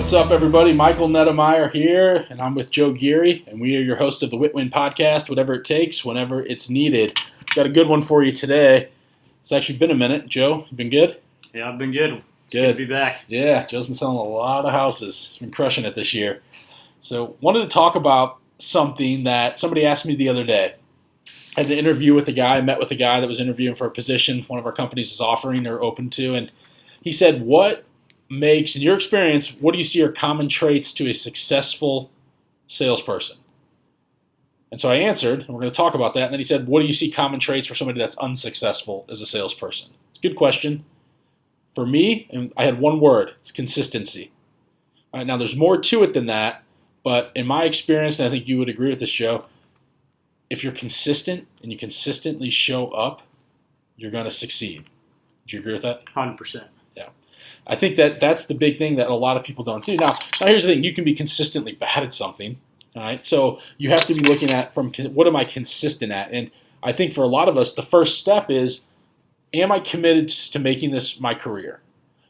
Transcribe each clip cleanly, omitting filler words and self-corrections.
What's up, everybody? Michael Nettemeyer here, and I'm with Joe Geary, and we are your host of the WITWIN podcast, whatever it takes, whenever it's needed. Got a good one for you today. It's actually been a minute. Joe, you been good? Yeah, I've been good. It's good to be back. Yeah, Joe's been selling a lot of houses. He's been crushing it this year. So wanted to talk about something that somebody asked me the other day. I had an interview with a guy, met with a guy that was interviewing for a position one of our companies is offering or open to, and he said, what makes, in your experience, what do you see are common traits to a successful salesperson? And so I answered, and we're going to talk about that, and then he said, what do you see common traits for somebody that's unsuccessful as a salesperson? It's a good question. For me, and I had one word, it's consistency. All right, now there's more to it than that, but in my experience, and I think you would agree with this, Joe, if you're consistent and you consistently show up, you're going to succeed. Do you agree with that? 100%. Yeah. I think that that's the big thing that a lot of people don't do. Now here's the thing. You can be consistently bad at something, all right? So you have to be looking at from what am I consistent at? And I think for a lot of us, the first step is, am I committed to making this my career?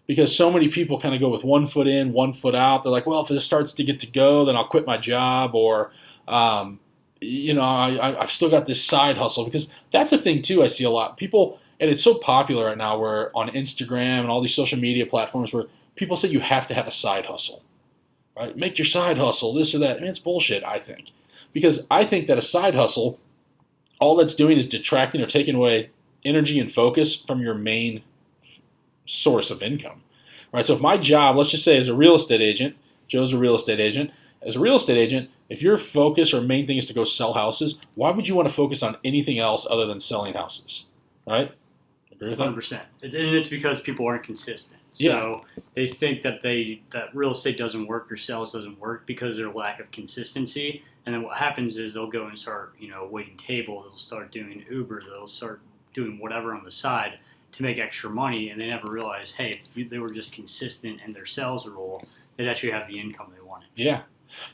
Because so many people kind of go with 1 foot in, 1 foot out. They're like, well, if this starts to get to go, then I'll quit my job, or I've still got this side hustle. Because that's a thing too I see a lot. People, and it's so popular right now where on Instagram and all these social media platforms where people say you have to have a side hustle, right? Make your side hustle, this or that. I mean, it's bullshit, I think. Because I think that a side hustle, all that's doing is detracting or taking away energy and focus from your main source of income, right? So if my job, let's just say as a real estate agent, Joe's a real estate agent. As a real estate agent, if your focus or main thing is to go sell houses, why would you want to focus on anything else other than selling houses, right? Agree with that? 100%. And it's because people aren't consistent. So Yeah. they think that that real estate doesn't work or sales doesn't work because of their lack of consistency. And then what happens is they'll go and start, waiting table. They'll start doing Uber. They'll start doing whatever on the side to make extra money, and they never realize, hey, if they were just consistent in their sales role, they'd actually have the income they wanted. Yeah.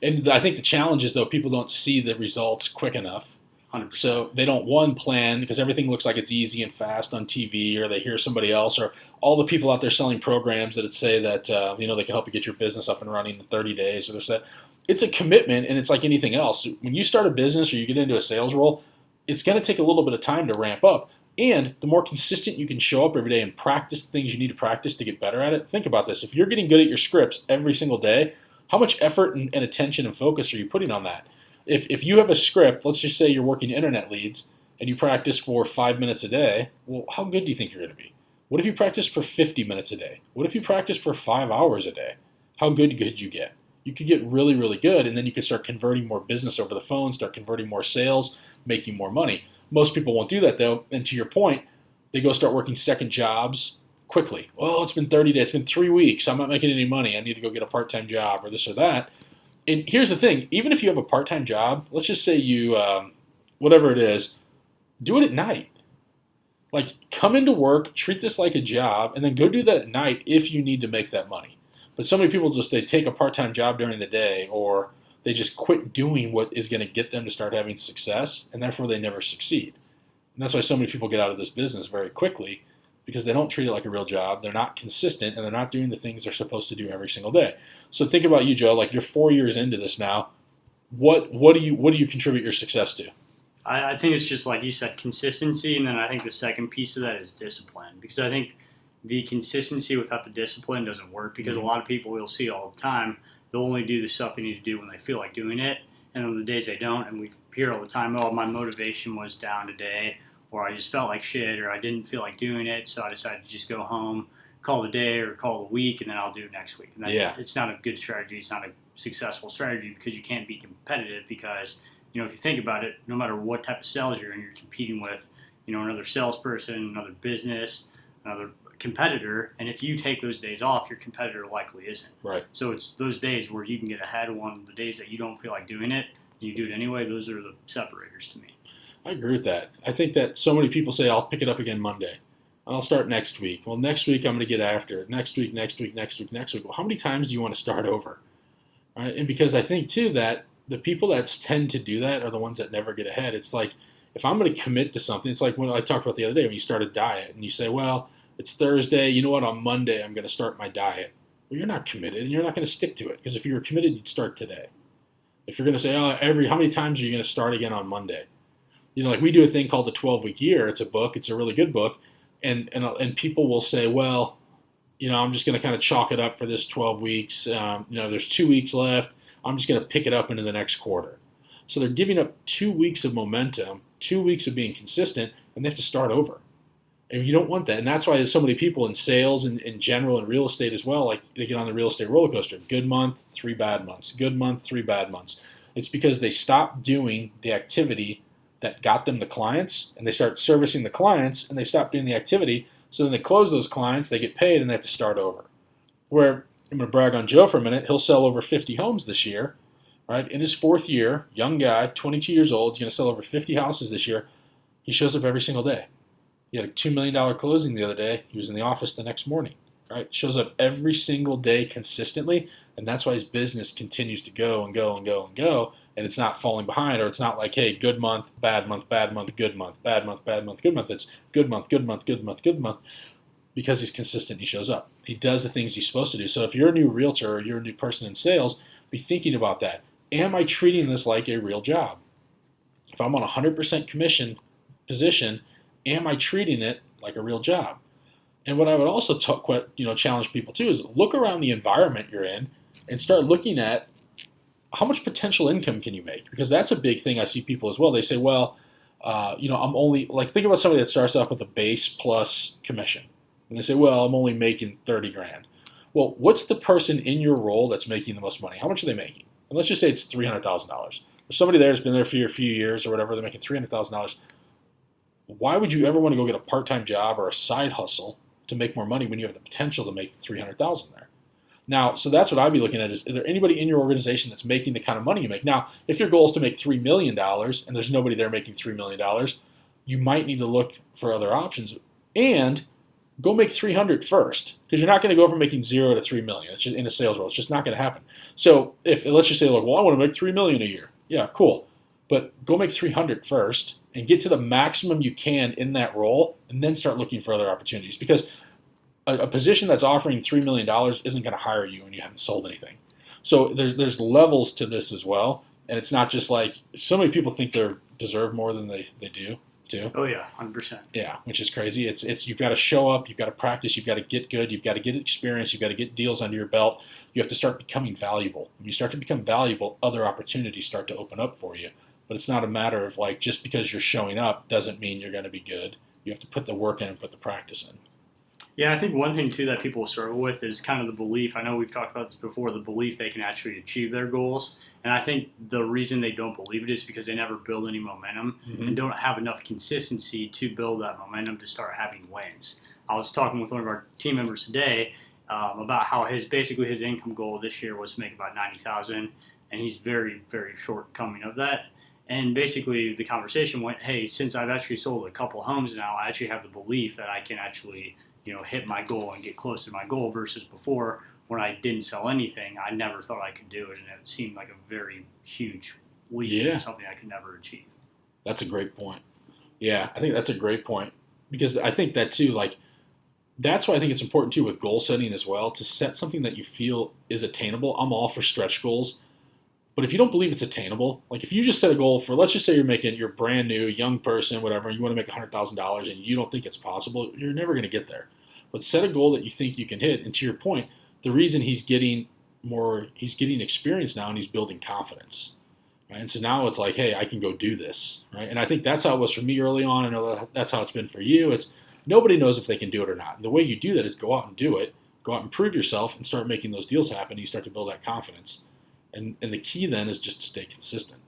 And I think the challenge is, though, people don't see the results quick enough. 100%. So they don't, plan, because everything looks like it's easy and fast on TV, or they hear somebody else, or all the people out there selling programs that say that, they can help you get your business up and running in 30 days, or this, that. It's a commitment, and it's like anything else. When you start a business or you get into a sales role, it's going to take a little bit of time to ramp up. And the more consistent you can show up every day and practice the things you need to practice to get better at it, think about this. If you're getting good at your scripts every single day, how much effort and attention and focus are you putting on that? If you have a script, let's just say you're working internet leads, and you practice for 5 minutes a day, well, how good do you think you're going to be? What if you practice for 50 minutes a day? What if you practice for 5 hours a day? How good could you get? You could get really, really good, and then you could start converting more business over the phone, start converting more sales, making more money. Most people won't do that, though, and to your point, they go start working second jobs quickly. Well, it's been 30 days, it's been 3 weeks, I'm not making any money, I need to go get a part-time job or this or that. And here's the thing, even if you have a part-time job, let's just say you, whatever it is, do it at night. Like, come into work, treat this like a job, and then go do that at night if you need to make that money. But so many people they take a part-time job during the day, or they just quit doing what is going to get them to start having success, and therefore they never succeed. And that's why so many people get out of this business very quickly, because they don't treat it like a real job, they're not consistent, and they're not doing the things they're supposed to do every single day. So think about you, Joe, like you're 4 years into this now. What do you contribute your success to? I think it's just like you said, consistency, and then I think the second piece of that is discipline, because I think the consistency without the discipline doesn't work, because a lot of people we'll see all the time, they'll only do the stuff they need to do when they feel like doing it, and on the days they don't, and we hear all the time, oh, my motivation was down today, or I just felt like shit, or I didn't feel like doing it, so I decided to just go home, call the day or call the week, and then I'll do it next week. And It's not a good strategy. It's not a successful strategy, because you can't be competitive, because, if you think about it, no matter what type of sales you're in, you're competing with, another salesperson, another business, another competitor, and if you take those days off, your competitor likely isn't. Right. So it's those days where you can get ahead on the days that you don't feel like doing it, and you do it anyway. Those are the separators to me. I agree with that. I think that so many people say, I'll pick it up again Monday. I'll start next week. Well, next week I'm going to get after it. Next week. Well, how many times do you want to start over? Right? And because I think, too, that the people that tend to do that are the ones that never get ahead. It's like, if I'm going to commit to something, it's like when I talked about the other day when you start a diet and you say, well, it's Thursday, you know what, on Monday I'm going to start my diet. well, you're not committed, and you're not going to stick to it. Because if you were committed, you'd start today. If you're going to say, oh, how many times are you going to start again on Monday? Like we do a thing called the 12-week year. It's a book. It's a really good book. And people will say, well, I'm just going to kind of chalk it up for this 12 weeks. There's 2 weeks left. I'm just going to pick it up into the next quarter. So they're giving up 2 weeks of momentum, 2 weeks of being consistent, and they have to start over. And you don't want that. And that's why so many people in sales and in general in real estate as well, like they get on the real estate roller coaster. Good month, 3 bad months. Good month, 3 bad months. It's because they stop doing the activity that got them the clients, and they start servicing the clients, and they stop doing the activity. So then they close those clients, they get paid, and they have to start over. Where I'm going to brag on Joe for a minute. He'll sell over 50 homes this year, right? In his 4th year, young guy, 22 years old, he's going to sell over 50 houses this year. He shows up every single day. He had a $2 million closing the other day. He was in the office the next morning, right? Shows up every single day consistently, and that's why his business continues to go and go and go and go, and it's not falling behind, or it's not like, hey, good month, bad month, bad month, good month, bad month, bad month, good month. It's good month, good month, good month, good month, because he's consistent. He shows up. He does the things he's supposed to do. So if you're a new realtor or you're a new person in sales, be thinking about that. Am I treating this like a real job? If I'm on a 100% commission position, am I treating it like a real job? And what I would also challenge people to is look around the environment you're in and start looking at how much potential income can you make? Because that's a big thing I see people as well. They say, well, I'm only, like, think about somebody that starts off with a base plus commission. And they say, well, I'm only making 30 grand. Well, what's the person in your role that's making the most money? How much are they making? And let's just say it's $300,000. There's somebody there who's been there for a few years or whatever. They're making $300,000. Why would you ever want to go get a part-time job or a side hustle to make more money when you have the potential to make $300,000 there? Now, so that's what I'd be looking at is there anybody in your organization that's making the kind of money you make? Now, if your goal is to make $3 million and there's nobody there making $3 million, you might need to look for other options and go make 300 first, because you're not going to go from making 0 to 3 million. It's just in a sales role. It's just not going to happen. So if let's just say, look, well, I want to make 3 million a year. Yeah, cool. But go make 300 first and get to the maximum you can in that role, and then start looking for other opportunities. Because a position that's offering $3 million isn't going to hire you when you haven't sold anything. So there's levels to this as well, and it's not just like so many people think they deserve more than they do too. Oh yeah, 100%. Yeah, which is crazy. It's you've got to show up, you've got to practice, you've got to get good, you've got to get experience, you've got to get deals under your belt. You have to start becoming valuable. When you start to become valuable, other opportunities start to open up for you. But it's not a matter of like just because you're showing up doesn't mean you're going to be good. You have to put the work in and put the practice in. Yeah, I think one thing, too, that people struggle with is kind of the belief. I know we've talked about this before, the belief they can actually achieve their goals. And I think the reason they don't believe it is because they never build any momentum and don't have enough consistency to build that momentum to start having wins. I was talking with one of our team members today about how his income goal this year was to make about $90,000, and he's very, very shortcoming of that. And basically the conversation went, hey, since I've actually sold a couple homes now, I actually have the belief that I can actually hit my goal and get close to my goal, versus before when I didn't sell anything, I never thought I could do it, and it seemed like a very huge leap and something I could never achieve. That's a great point. Yeah, I think that's a great point, because I think that too, like, that's why I think it's important too with goal setting as well, to set something that you feel is attainable. I'm all for stretch goals, but if you don't believe it's attainable, like if you just set a goal for, let's just say you're brand new, young person, whatever, and you want to make $100,000 and you don't think it's possible, you're never going to get there. But set a goal that you think you can hit. And to your point, the reason he's getting experience now and he's building confidence. Right? And so now it's like, hey, I can go do this. Right? And I think that's how it was for me early on. I know that's how it's been for you. It's nobody knows if they can do it or not. And the way you do that is go out and do it, go out and prove yourself and start making those deals happen. You start to build that confidence. And the key then is just to stay consistent.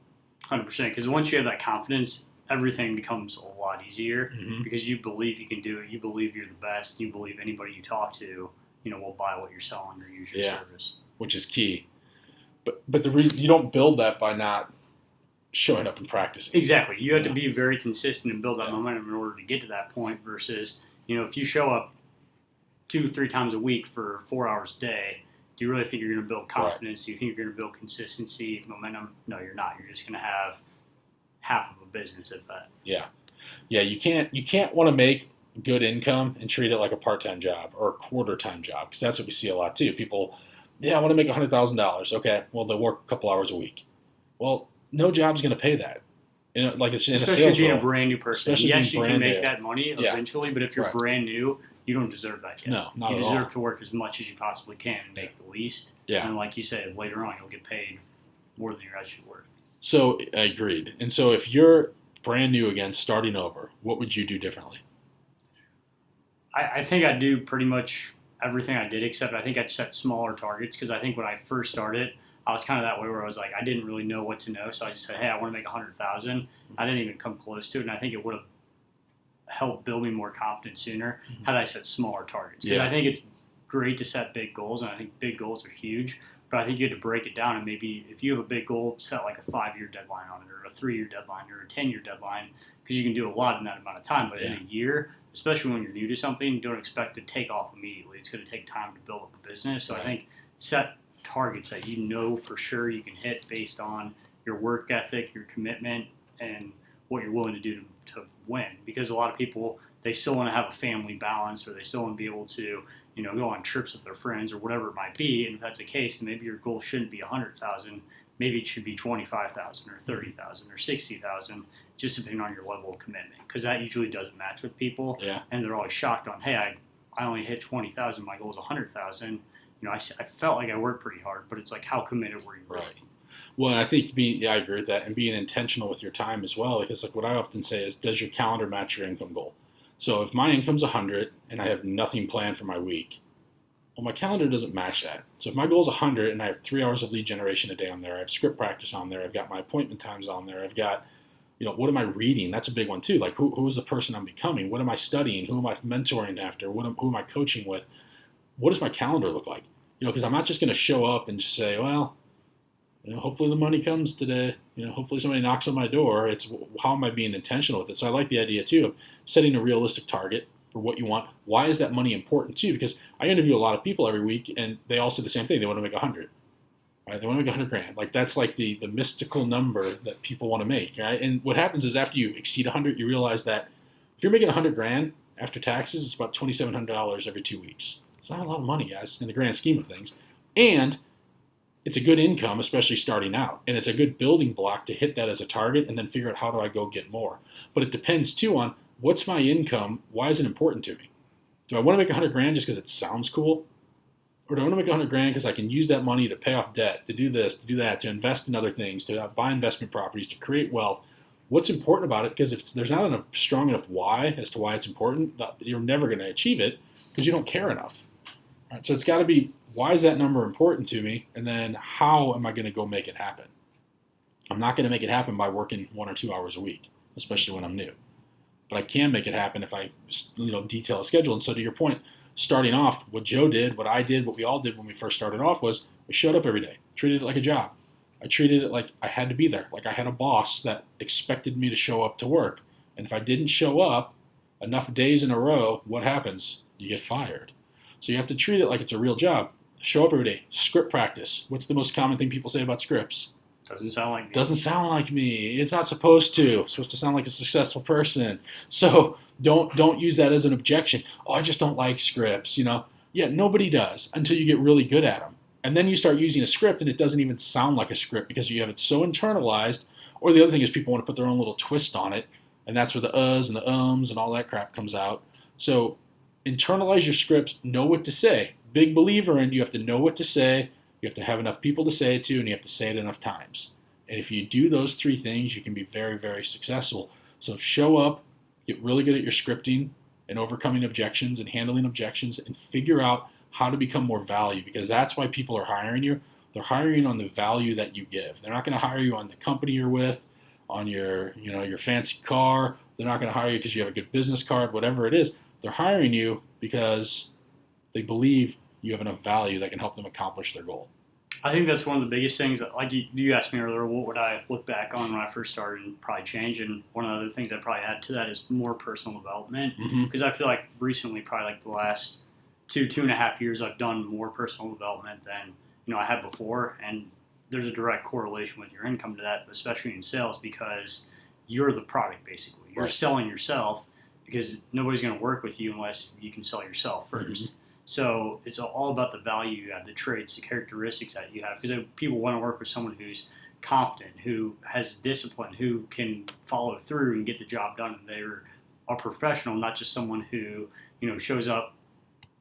100%. Because once you have that confidence, everything becomes a lot easier because you believe you can do it. You believe you're the best. You believe anybody you talk to, will buy what you're selling or use your service. Which is key. But the reason you don't build that by not showing up and practicing. Exactly. You have to be very consistent and build that momentum in order to get to that point versus, if you show up 2-3 times a week for 4 hours a day, do you really think you're going to build confidence? Right. Do you think you're going to build consistency, momentum? No, you're not. You're just going to have half of a business at that. Yeah. You can't want to make good income and treat it like a part-time job or a quarter-time job, because that's what we see a lot too. People, yeah, I want to make $100,000. Okay, well, they'll work a couple hours a week. Well, no job's going to pay that. Like it's in Especially a sales being role. a brand new person. Especially Yes, being you can brand make new. that money Yeah. eventually, but if you're Right. brand new, you don't deserve that yet. No, not you at deserve all. to work as much as you possibly can and make the least. Yeah. And like you said, later on, you'll get paid more than you're actually worth. So agreed. And so if you're brand new again, starting over, what would you do differently? I think I'd do pretty much everything I did, except I think I'd set smaller targets, because I think when I first started, I was kind of that way where I was like, I didn't really know what to know. So I just said, hey, I want to make 100,000. I didn't even come close to it. And I think it would have helped build me more confidence sooner had I set smaller targets. Because Yeah. I think it's great to set big goals, and I think big goals are huge. But I think you have to break it down, and maybe if you have a big goal, set like a 5-year deadline on it, or a 3-year deadline, or a 10-year deadline, because you can do a lot in that amount of time. But in a year, especially when you're new to something, don't expect to take off immediately. It's going to take time to build up a business. So I think set targets that you know for sure you can hit based on your work ethic, your commitment, and what you're willing to do to win. Because a lot of people, they still want to have a family balance, or they still want to be able to, go on trips with their friends or whatever it might be. And if that's the case, then maybe your goal shouldn't be 100,000. Maybe it should be 25,000 or 30,000 or 60,000, just depending on your level of commitment. Because that usually doesn't match with people. Yeah. And they're always shocked on, hey, I only hit 20,000. My goal is 100,000. I felt like I worked pretty hard, but it's like, how committed were you really? Right. Well, and I think I agree with that, and being intentional with your time as well. Because like what I often say is, does your calendar match your income goal? So if my income's 100 and I have nothing planned for my week, well, my calendar doesn't match that. So if my goal is 100 and I have 3 hours of lead generation a day on there, I have script practice on there, I've got my appointment times on there, I've got, what am I reading? That's a big one too. Like who is the person I'm becoming? What am I studying? Who am I mentoring after? Who am I coaching with? What does my calendar look like? Because I'm not just going to show up and just say, well, hopefully the money comes today. Hopefully somebody knocks on my door. It's how am I being intentional with it? So I like the idea too of setting a realistic target for what you want. Why is that money important too? Because I interview a lot of people every week, and they all say the same thing. They want to make 100. Right? They want to make 100 grand. Like that's like the mystical number that people want to make. Right? And what happens is after you exceed 100, you realize that if you're making 100 grand after taxes, it's about $2,700 every 2 weeks. It's not a lot of money, guys, in the grand scheme of things. And it's a good income, especially starting out. And it's a good building block to hit that as a target and then figure out how do I go get more. But it depends, too, on what's my income? Why is it important to me? Do I want to make 100 grand just because it sounds cool? Or do I want to make 100 grand because I can use that money to pay off debt, to do this, to do that, to invest in other things, to buy investment properties, to create wealth? What's important about it? Because if there's not enough strong enough why as to why it's important, you're never going to achieve it because you don't care enough. Right? So it's got to be, why is that number important to me? And then how am I going to go make it happen? I'm not going to make it happen by working 1 or 2 hours a week, especially when I'm new. But I can make it happen if I detail a schedule. And so to your point, starting off, what Joe did, what I did, what we all did when we first started off was we showed up every day, treated it like a job. I treated it like I had to be there, like I had a boss that expected me to show up to work. And if I didn't show up enough days in a row, what happens? You get fired. So you have to treat it like it's a real job. Show up every day. Script practice. What's the most common thing people say about scripts? Doesn't sound like me. Doesn't sound like me. It's not supposed to. It's supposed to sound like a successful person. So don't use that as an objection. Oh, I just don't like scripts. Yeah, nobody does until you get really good at them. And then you start using a script and it doesn't even sound like a script because you have it so internalized. Or the other thing is people want to put their own little twist on it. And that's where the uhs and the ums and all that crap comes out. So internalize your scripts, know what to say. Big believer in you have to know what to say, you have to have enough people to say it to, and you have to say it enough times. And if you do those 3 things, you can be very, very successful. So show up, get really good at your scripting and overcoming objections and handling objections, and figure out how to become more value, because that's why people are hiring you. They're hiring you on the value that you give. They're not going to hire you on the company you're with, on your fancy car. They're not going to hire you because you have a good business card, whatever it is. They're hiring you because they believe you have enough value that can help them accomplish their goal. I think that's one of the biggest things that, like you asked me earlier, what would I look back on when I first started and probably change? And one of the other things I'd probably add to that is more personal development. Because I feel like recently, probably like the last 2.5 years, I've done more personal development than I had before. And there's a direct correlation with your income to that, especially in sales, because you're the product basically. You're selling yourself. because nobody's going to work with you unless you can sell yourself first. Mm-hmm. So it's all about the value you have, the traits, the characteristics that you have, because people want to work with someone who's confident, who has discipline, who can follow through and get the job done. They're a professional, not just someone who, shows up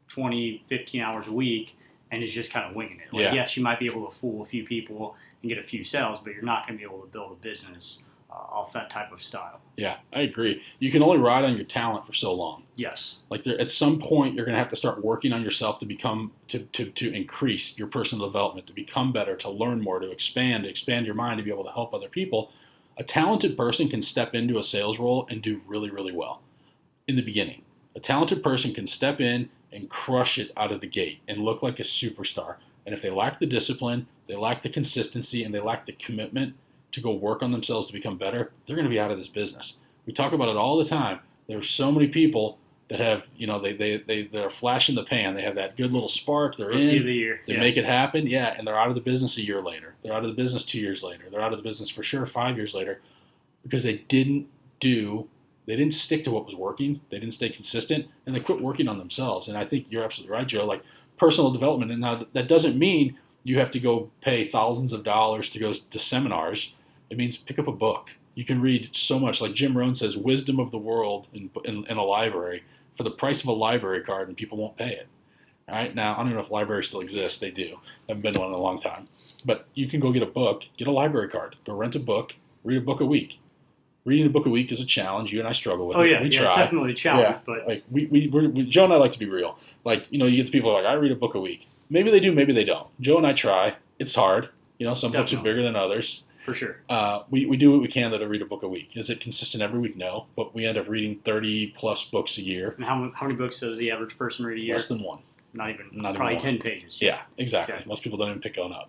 20, 15 hours a week and is just kind of winging it. Like, yes, you might be able to fool a few people and get a few sales, but you're not going to be able to build a business off that type of style. Yeah, I agree. You can only ride on your talent for so long. Yes. Like at some point, you're going to have to start working on yourself to become, to increase your personal development, to become better, to learn more, to expand your mind, to be able to help other people. A talented person can step into a sales role and do really, really well in the beginning. A talented person can step in and crush it out of the gate and look like a superstar. And if they lack the discipline, they lack the consistency, and they lack the commitment to go work on themselves to become better, they're going to be out of this business. We talk about it all the time. There are so many people that have, they're a flash in the pan. They have that good little spark. They're Rookie of the year. They make it happen. Yeah, and they're out of the business a year later. They're out of the business 2 years later. They're out of the business for sure 5 years later because they didn't stick to what was working. They didn't stay consistent, and they quit working on themselves. And I think you're absolutely right, Joe. Like personal development, and now that doesn't mean you have to go pay thousands of dollars to go to seminars. It means pick up a book. You can read so much. Like Jim Rohn says, wisdom of the world in a library for the price of a library card, and people won't pay it. All right? Now, I don't know if libraries still exist. They do. I haven't been to one in a long time. But you can go get a book, get a library card, go rent a book, read a book a week. Reading a book a week is a challenge. You and I struggle with it. Yeah, we try. It's definitely a challenge. Yeah, but like we Joe and I like to be real. Like, you get the people like, I read a book a week. Maybe they do, maybe they don't. Joe and I try. It's hard. Some books are bigger than others. For sure. We do what we can to read a book a week. Is it consistent every week? No. But we end up reading 30-plus books a year. And how many books does the average person read a year? Less than one. Not probably even 10 pages. Yeah, exactly. Most people don't even pick one up.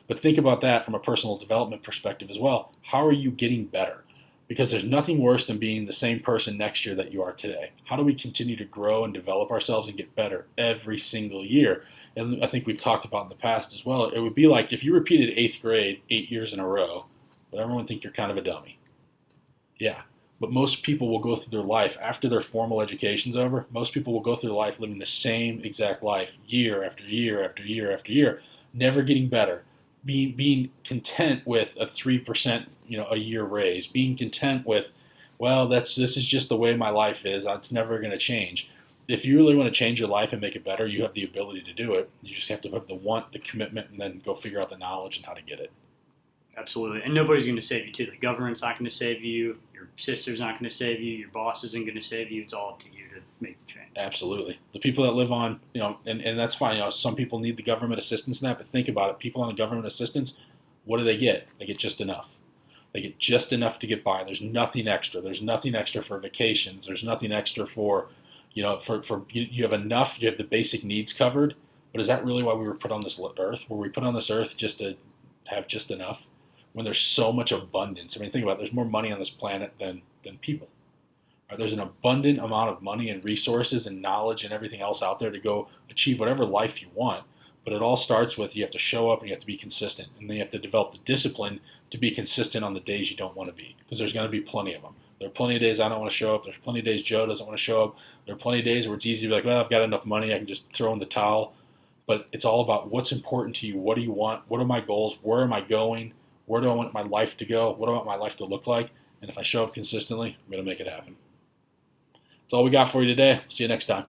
But think about that from a personal development perspective as well. How are you getting better? Because there's nothing worse than being the same person next year that you are today. How do we continue to grow and develop ourselves and get better every single year? And I think we've talked about in the past as well. It would be like if you repeated 8th grade 8 years in a row, would everyone think you're kind of a dummy? Yeah. But most people will go through their life after their formal education's over. Most people will go through their life living the same exact life year after year after year after year, never getting better. Being content with a 3% a year raise, being content with, well, this is just the way my life is. It's never going to change. If you really want to change your life and make it better, you have the ability to do it. You just have to have the want, the commitment, and then go figure out the knowledge and how to get it. Absolutely. And nobody's going to save you, too. The government's not going to save you. Your sister's not going to save you. Your boss isn't going to save you. It's all up to you to make the change. Absolutely. The people that live on, and that's fine. Some people need the government assistance in that, but think about it. People on the government assistance, what do they get? They get just enough. They get just enough to get by. There's nothing extra. There's nothing extra for vacations. There's nothing extra for, you have enough. You have the basic needs covered. But is that really why we were put on this earth? Were we put on this earth just to have just enough? When there's so much abundance. I mean, think about it. There's more money on this planet than people. Right? There's an abundant amount of money and resources and knowledge and everything else out there to go achieve whatever life you want. But it all starts with you have to show up and you have to be consistent. And then you have to develop the discipline to be consistent on the days you don't want to be. Because there's going to be plenty of them. There are plenty of days I don't want to show up. There's plenty of days Joe doesn't want to show up. There are plenty of days where it's easy to be like, well, I've got enough money. I can just throw in the towel. But it's all about what's important to you. What do you want? What are my goals? Where am I going? Where do I want my life to go? What do I want my life to look like? And if I show up consistently, I'm going to make it happen. That's all we got for you today. See you next time.